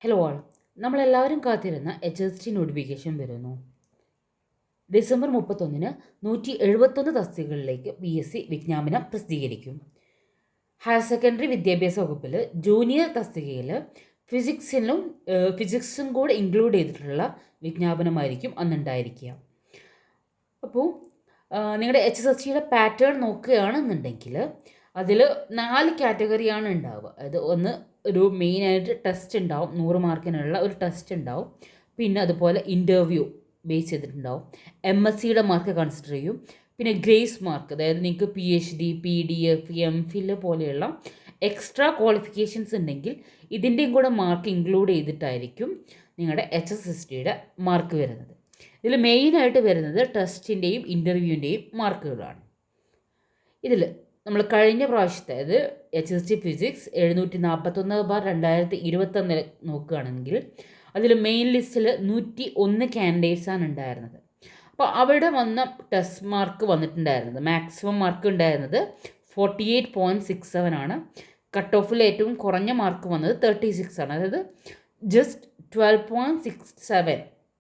Hello ആൾ, നമ്മളെല്ലാവരും കാത്തിരുന്ന HST notification വരുന്നു. ഡിസംബർ 31-ന് 171 തസ്തികകളിലേക്ക് PSC വിജ്ഞാപനം പ്രസിദ്ധീകരിക്കും. ഹയർ സെക്കൻഡറി വിദ്യാഭ്യാസ വകുപ്പിൽ ജൂനിയർ തസ്തികയിൽ ഫിസിക്സും കൂടെ ഇൻക്ലൂഡ് ചെയ്തിട്ടുള്ള വിജ്ഞാപനമായിരിക്കും അന്നുണ്ടായിരിക്കുക. അപ്പോൾ നിങ്ങളുടെ HSTയുടെ പാറ്റേൺ നോക്കുകയാണെന്നുണ്ടെങ്കിൽ അതിൽ 4 കാറ്റഗറിയാണ് ഉണ്ടാവുക. അതായത് ഒന്ന് ഒരു മെയിനായിട്ട് ടെസ്റ്റ് ഉണ്ടാവും, 100 മാർക്കിനുള്ള ഒരു ടെസ്റ്റ് ഉണ്ടാവും. പിന്നെ അതുപോലെ ഇൻ്റർവ്യൂ ബേസ് ചെയ്തിട്ടുണ്ടാവും. MSCയുടെ മാർക്ക് കൺസിഡർ ചെയ്യും. പിന്നെ ഗ്രേസ് മാർക്ക്, അതായത് നിങ്ങൾക്ക് PhD, PDF, MPhil പോലെയുള്ള എക്സ്ട്രാ ക്വാളിഫിക്കേഷൻസ് ഉണ്ടെങ്കിൽ ഇതിൻ്റെയും കൂടെ മാർക്ക് ഇൻക്ലൂഡ് ചെയ്തിട്ടായിരിക്കും നിങ്ങളുടെ HSSTയുടെ മാർക്ക് വരുന്നത്. ഇതിൽ മെയിനായിട്ട് വരുന്നത് ടെസ്റ്റിൻ്റെയും ഇൻ്റർവ്യൂവിൻ്റെയും മാർക്കുകളാണ്. ഇതിൽ നമ്മൾ കഴിഞ്ഞ പ്രാവശ്യത്തെ അതായത് HST ഫിസിക്സ് 741/2021 നോക്കുകയാണെങ്കിൽ അതിൽ മെയിൻ ലിസ്റ്റിൽ 101 കാൻഡിഡേറ്റ്സാണ് ഉണ്ടായിരുന്നത്. അപ്പോൾ അവിടെ വന്ന ടെസ്റ്റ് മാർക്ക് വന്നിട്ടുണ്ടായിരുന്നത്, മാക്സിമം മാർക്ക് ഉണ്ടായിരുന്നത് 48.67 ആണ്. കട്ട് ഓഫിൽ ഏറ്റവും കുറഞ്ഞ മാർക്ക് വന്നത് 36 ആണ്. അതായത് ജസ്റ്റ് 12.67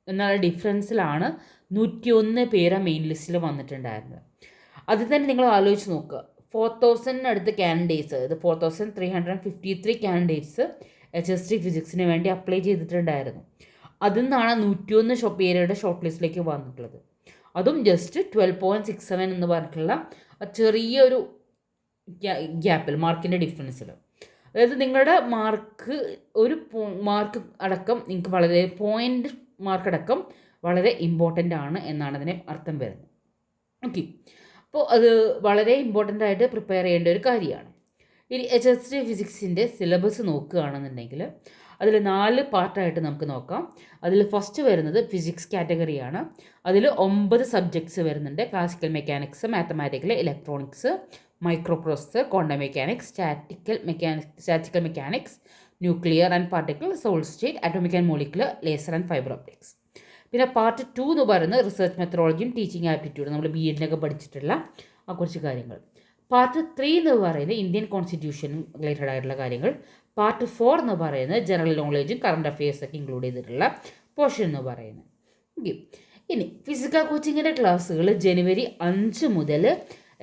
എന്നുള്ള ഡിഫറൻസിലാണ് 101 പേര് മെയിൻ ലിസ്റ്റിൽ വന്നിട്ടുണ്ടായിരുന്നത്. അത് തന്നെ നിങ്ങൾ ആലോചിച്ച് നോക്കുക, 4000 കാൻഡിഡേറ്റ്സ്, അതായത് 4353 കാൻഡിഡേറ്റ്സ് HST ഫിസിക്സിന് വേണ്ടി അപ്ലൈ ചെയ്തിട്ടുണ്ടായിരുന്നു. അതിൽ നിന്നാണ് 101 പേരുടെ ഷോർട്ട് ലിസ്റ്റിലേക്ക് വന്നിട്ടുള്ളത്. അതും ജസ്റ്റ് 12.67 എന്ന് പറഞ്ഞിട്ടുള്ള ചെറിയൊരു ഗ്യാപ്പിൽ, മാർക്കിൻ്റെ ഡിഫറൻസിൽ. അതായത് നിങ്ങളുടെ മാർക്ക് മാർക്ക് അടക്കം നിങ്ങൾക്ക് വളരെ പോയിൻ്റ് മാർക്ക് അടക്കം വളരെ ഇമ്പോർട്ടൻ്റ് ആണ് എന്നാണ് അതിന് അർത്ഥം വരുന്നത്. ഓക്കെ, അപ്പോൾ അത് വളരെ ഇമ്പോർട്ടൻ്റ് ആയിട്ട് പ്രിപ്പയർ ചെയ്യേണ്ട ഒരു കാര്യമാണ്. ഇനി HST ഫിസിക്സിൻ്റെ സിലബസ് നോക്കുകയാണെന്നുണ്ടെങ്കിൽ അതിൽ 4 പാർട്ടായിട്ട് നമുക്ക് നോക്കാം. അതിൽ ഫസ്റ്റ് വരുന്നത് ഫിസിക്സ് കാറ്റഗറിയാണ്. അതിൽ 9 സബ്ജക്ട്സ് വരുന്നുണ്ട്. Classical mechanics, mathematical, electronics, microprocessor, quantum mechanics, statical mechanics, nuclear and particle, solid state, atomic and molecular, laser and fibre optics. പിന്നെ പാർട്ട് 2 എന്ന് പറയുന്നത് റിസർച്ച് മെത്തഡോളജിയും ടീച്ചിങ് ആപ്റ്റിറ്റ്യൂഡ്, നമ്മൾ BEdനൊക്കെ പഠിച്ചിട്ടുള്ള ആ കുറച്ച് കാര്യങ്ങൾ. പാർട്ട് 3 എന്ന് പറയുന്നത് ഇന്ത്യൻ കോൺസ്റ്റിറ്റ്യൂഷൻ റിലേറ്റഡ് ആയിട്ടുള്ള കാര്യങ്ങൾ. പാർട്ട് 4 എന്ന് പറയുന്നത് ജനറൽ നോളേജും കറണ്ട് അഫെയർസൊക്കെ ഇൻക്ലൂഡ് ചെയ്തിട്ടുള്ള പോർഷൻ എന്ന് പറയുന്നത്. ഓക്കെ, ഇനി ഫിസിക്കൽ കോച്ചിങ്ങിൻ്റെ ക്ലാസ്സുകൾ ജനുവരി 5 മുതൽ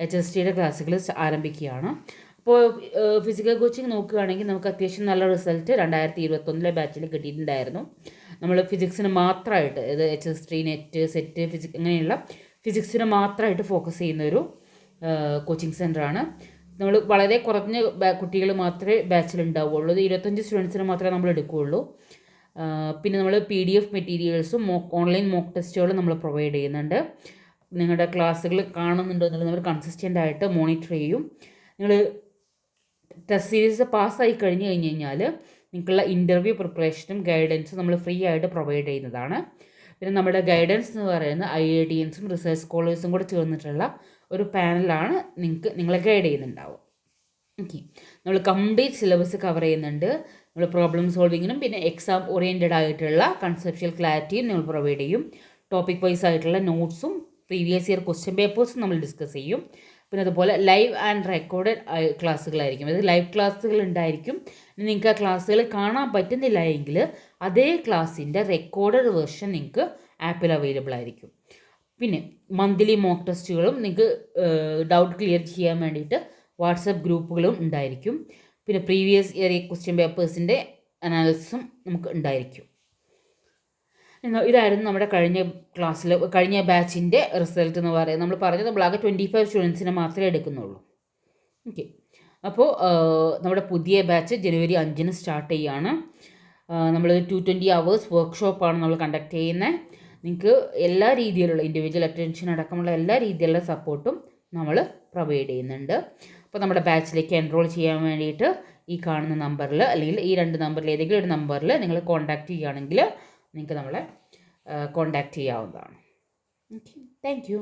HSTയുടെ ക്ലാസ്സുകൾ ആരംഭിക്കുകയാണ്. അപ്പോൾ ഫിസിക്കൽ കോച്ചിങ് നോക്കുകയാണെങ്കിൽ നമുക്ക് അത്യാവശ്യം നല്ല റിസൾട്ട് 2021 ബാച്ചിൽ കിട്ടിയിട്ടുണ്ടായിരുന്നു. നമ്മൾ ഫിസിക്സിന് മാത്രമായിട്ട്, അതായത് HST, നെറ്റ്, സെറ്റ്, ഫിസിക്സ് അങ്ങനെയുള്ള ഫിസിക്സിന് മാത്രമായിട്ട് ഫോക്കസ് ചെയ്യുന്നൊരു കോച്ചിങ് സെൻ്ററാണ്. നമ്മൾ വളരെ കുറഞ്ഞ കുട്ടികൾ മാത്രമേ ബാച്ചിൽ ഉണ്ടാവുകയുള്ളൂ. 25 സ്റ്റുഡൻസിന് മാത്രമേ നമ്മൾ എടുക്കുകയുള്ളൂ. പിന്നെ നമ്മൾ PDF മെറ്റീരിയൽസും ഓൺലൈൻ മോക്ക് ടെസ്റ്റുകളും നമ്മൾ പ്രൊവൈഡ് ചെയ്യുന്നുണ്ട്. നിങ്ങളുടെ ക്ലാസ്സുകൾ കാണുന്നുണ്ടോ എന്നുള്ളത് നമ്മൾ കൺസിസ്റ്റൻ്റ് ആയിട്ട് മോണിറ്റർ ചെയ്യും. നിങ്ങൾ ടെസ്റ്റ് സീരീസ് പാസ്സായി കഴിഞ്ഞാൽ നിങ്ങൾക്കുള്ള ഇൻ്റർവ്യൂ പ്രിപ്പറേഷനും ഗൈഡൻസും നമ്മൾ ഫ്രീ ആയിട്ട് പ്രൊവൈഡ് ചെയ്യുന്നതാണ്. പിന്നെ നമ്മുടെ ഗൈഡൻസ് എന്ന് പറയുന്നത് IITiansഉം റിസർച്ച് സ്കോളേഴ്സും കൂടെ ചേർന്നിട്ടുള്ള ഒരു പാനലാണ് നിങ്ങളെ ഗൈഡ് ചെയ്യുന്നുണ്ടാവും. ഓക്കെ, നമ്മൾ കംപ്ലീറ്റ് സിലബസ് കവർ ചെയ്യുന്നുണ്ട്. നമ്മൾ പ്രോബ്ലം സോൾവിങ്ങിനും പിന്നെ എക്സാം ഓറിയൻറ്റഡ് ആയിട്ടുള്ള കൺസെപ്ഷ്യൽ ക്ലാരിറ്റിയും നമ്മൾ പ്രൊവൈഡ് ചെയ്യും. ടോപ്പിക് വൈസ് ആയിട്ടുള്ള നോട്ട്സും പ്രീവിയസ് ഇയർ ക്വസ്റ്റ്യൻ പേപ്പേഴ്സും നമ്മൾ ഡിസ്കസ് ചെയ്യും. പിന്നെ അതുപോലെ ലൈവ് ആൻഡ് റെക്കോർഡഡ് ക്ലാസ്സുകളായിരിക്കും. അതായത് ലൈവ് ക്ലാസ്സുകൾ ഉണ്ടായിരിക്കും. നിങ്ങൾക്ക് ആ ക്ലാസ്സുകൾ കാണാൻ പറ്റുന്നില്ല എങ്കിൽ അതേ ക്ലാസ്സിൻ്റെ റെക്കോർഡഡ് വേർഷൻ നിങ്ങൾക്ക് ആപ്പിൽ അവൈലബിൾ ആയിരിക്കും. പിന്നെ മന്ത്ലി മോക്ക് ടെസ്റ്റുകളും നിങ്ങൾക്ക് ഡൗട്ട് ക്ലിയർ ചെയ്യാൻ വേണ്ടിയിട്ട് വാട്സപ്പ് ഗ്രൂപ്പുകളും ഉണ്ടായിരിക്കും. പിന്നെ പ്രീവിയസ് ഇയർ ക്വസ്റ്റ്യൻ പേപ്പേഴ്സിൻ്റെ അനാലിസിസും നമുക്ക് ഉണ്ടായിരിക്കും. ഇതായിരുന്നു നമ്മുടെ കഴിഞ്ഞ ബാച്ചിൻ്റെ റിസൾട്ട് എന്ന് പറയുന്നത്. നമ്മൾ ആകെ 25 സ്റ്റുഡൻസിനെ മാത്രമേ എടുക്കുന്നുള്ളൂ. ഓക്കെ, അപ്പോൾ നമ്മുടെ പുതിയ ബാച്ച് ജനുവരി 5-ന് സ്റ്റാർട്ട് ചെയ്യുകയാണ്. നമ്മൾ 220 hours വർക്ക്ഷോപ്പാണ് നമ്മൾ കണ്ടക്ട് ചെയ്യുന്നത്. നിങ്ങൾക്ക് എല്ലാ രീതിയിലുള്ള ഇൻഡിവിജ്വൽ അറ്റൻഷൻ അടക്കമുള്ള എല്ലാ രീതിയിലുള്ള സപ്പോർട്ടും നമ്മൾ പ്രൊവൈഡ് ചെയ്യുന്നുണ്ട്. അപ്പോൾ നമ്മുടെ ബാച്ചിലേക്ക് എൻറോൾ ചെയ്യാൻ വേണ്ടിയിട്ട് ഈ കാണുന്ന നമ്പറിൽ അല്ലെങ്കിൽ ഈ 2 നമ്പറിൽ ഏതെങ്കിലും ഒരു നമ്പറിൽ നിങ്ങൾ കോൺടാക്റ്റ് ചെയ്യുകയാണെങ്കിൽ നിങ്ങൾക്ക് നമ്മളെ കോൺടാക്റ്റ് ചെയ്യാവുന്നതാണ്. Okay, thank you.